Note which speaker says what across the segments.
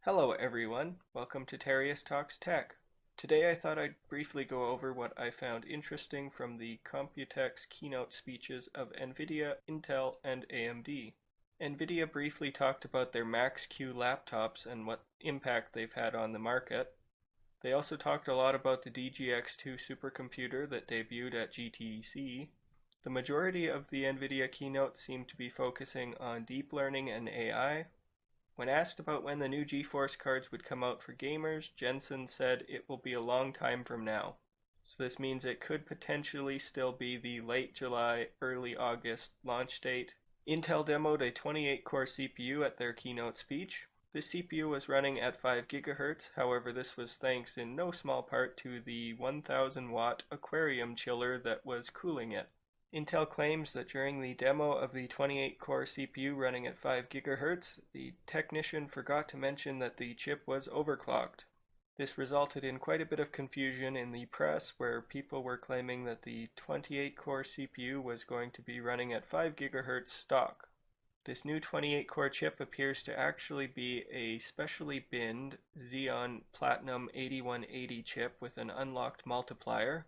Speaker 1: Hello everyone, welcome to Terrius Talks Tech. Today I thought I'd briefly go over what I found interesting from the Computex Keynote speeches of Nvidia, Intel, and AMD. Nvidia briefly talked about their Max-Q laptops and what impact they've had on the market. They also talked a lot about the DGX2 supercomputer that debuted at GTC. The majority of the Nvidia keynote seemed to be focusing on deep learning and AI. When asked about when the new GeForce cards would come out for gamers, Jensen said it will be a long time from now. So this means it could potentially still be the late July, early August launch date. Intel demoed a 28-core CPU at their keynote speech. This CPU was running at 5 GHz, however this was thanks in no small part to the 1000 watt aquarium chiller that was cooling it. Intel claims that during the demo of the 28-core CPU running at 5 GHz, the technician forgot to mention that the chip was overclocked. This resulted in quite a bit of confusion in the press, where people were claiming that the 28-core CPU was going to be running at 5 GHz stock. This new 28-core chip appears to actually be a specially binned Xeon Platinum 8180 chip with an unlocked multiplier.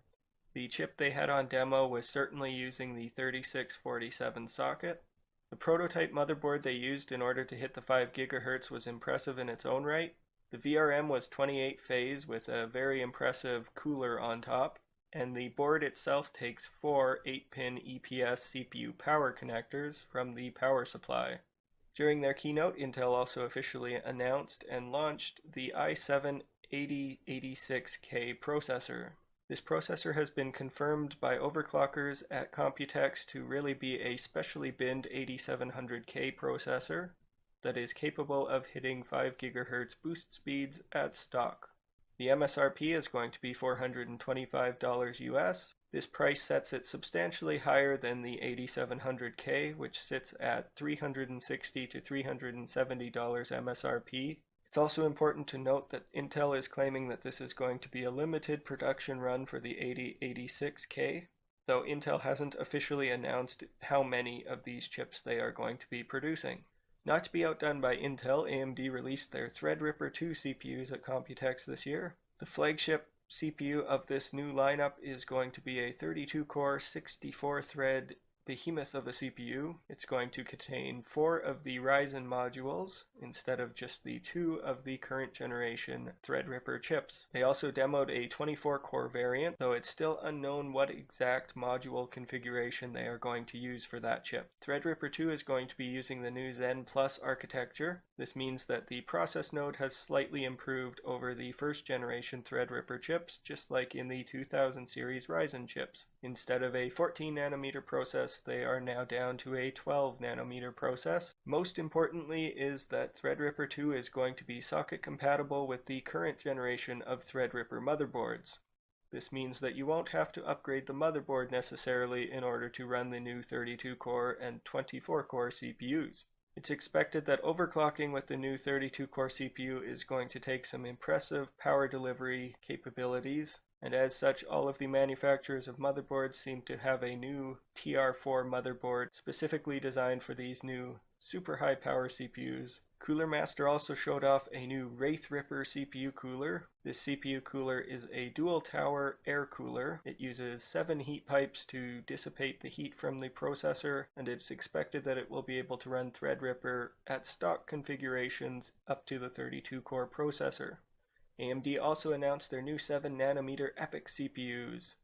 Speaker 1: The chip they had on demo was certainly using the 3647 socket. The prototype motherboard they used in order to hit the 5 GHz was impressive in its own right. The VRM was 28 phase with a very impressive cooler on top, and the board itself takes 4 8-pin EPS CPU power connectors from the power supply. During their keynote, Intel also officially announced and launched the i7-8086K processor. This processor has been confirmed by overclockers at Computex to really be a specially binned 8700K processor that is capable of hitting 5 GHz boost speeds at stock. The MSRP is going to be $425 US. This price sets it substantially higher than the 8700K, which sits at $360 to $370 MSRP. It's also important to note that Intel is claiming that this is going to be a limited production run for the 8086K, though Intel hasn't officially announced how many of these chips they are going to be producing. Not to be outdone by Intel, AMD released their Threadripper 2 CPUs at Computex this year. The flagship CPU of this new lineup is going to be a 32-core, 64-thread behemoth of a CPU. It's going to contain 4 of the Ryzen modules instead of just the 2 of the current generation Threadripper chips. They also demoed a 24-core variant, though it's still unknown what exact module configuration they are going to use for that chip. Threadripper 2 is going to be using the new Zen Plus architecture. This means that the process node has slightly improved over the first generation Threadripper chips, just like in the 2000 series Ryzen chips. Instead of a 14 nanometer process, they are now down to a 12 nanometer process. Most importantly is that Threadripper 2 is going to be socket compatible with the current generation of Threadripper motherboards. This means that you won't have to upgrade the motherboard necessarily in order to run the new 32-core and 24-core CPUs. It's expected that overclocking with the new 32-core CPU is going to take some impressive power delivery capabilities, and as such, all of the manufacturers of motherboards seem to have a new TR4 motherboard specifically designed for these new super high power CPUs. Cooler Master also showed off a new Wraithripper CPU cooler. This CPU cooler is a dual tower air cooler. It uses 7 heat pipes to dissipate the heat from the processor, and it's expected that it will be able to run Threadripper at stock configurations up to the 32-core processor. AMD also announced their new 7 nanometer EPYC CPUs.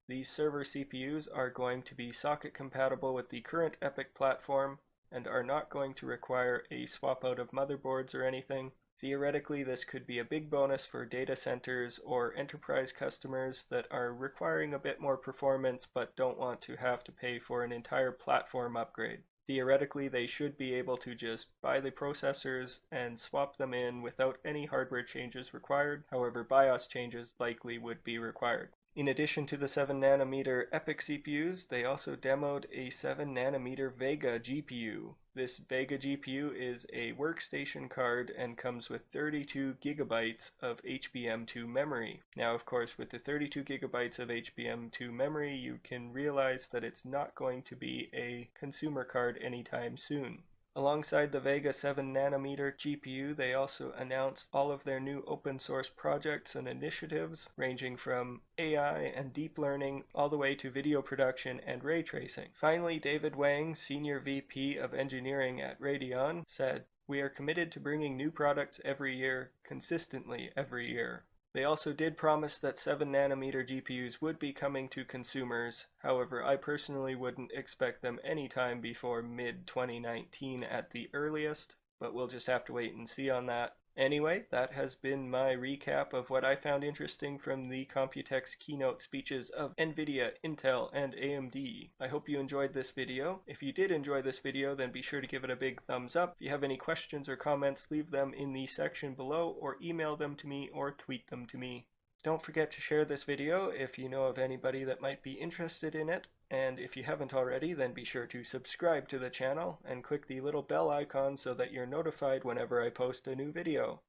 Speaker 1: These server CPUs are going to be socket compatible with the current EPYC platform and are not going to require a swap out of motherboards or anything. Theoretically, this could be a big bonus for data centers or enterprise customers that are requiring a bit more performance but don't want to have to pay for an entire platform upgrade. Theoretically, they should be able to just buy the processors and swap them in without any hardware changes required. However, BIOS changes likely would be required. In addition to the 7 nanometer EPYC CPUs, they also demoed a 7 nanometer Vega GPU. This Vega GPU is a workstation card and comes with 32 gigabytes of HBM2 memory. Now, of course, with the 32 gigabytes of HBM2 memory, you can realize that it's not going to be a consumer card anytime soon. Alongside the Vega 7nm GPU, they also announced all of their new open source projects and initiatives, ranging from AI and deep learning all the way to video production and ray tracing. Finally, David Wang, Senior VP of Engineering at Radeon, said, "We are committed to bringing new products every year, consistently every year." They also did promise that 7nm GPUs would be coming to consumers. However, I personally wouldn't expect them anytime before mid-2019 at the earliest, but we'll just have to wait and see on that. Anyway, that has been my recap of what I found interesting from the Computex keynote speeches of Nvidia, Intel, and AMD. I hope you enjoyed this video. If you did enjoy this video, then be sure to give it a big thumbs up. If you have any questions or comments, leave them in the section below, or email them to me, or tweet them to me. Don't forget to share this video if you know of anybody that might be interested in it. And if you haven't already, then be sure to subscribe to the channel and click the little bell icon so that you're notified whenever I post a new video.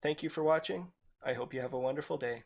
Speaker 1: Thank you for watching. I hope you have a wonderful day.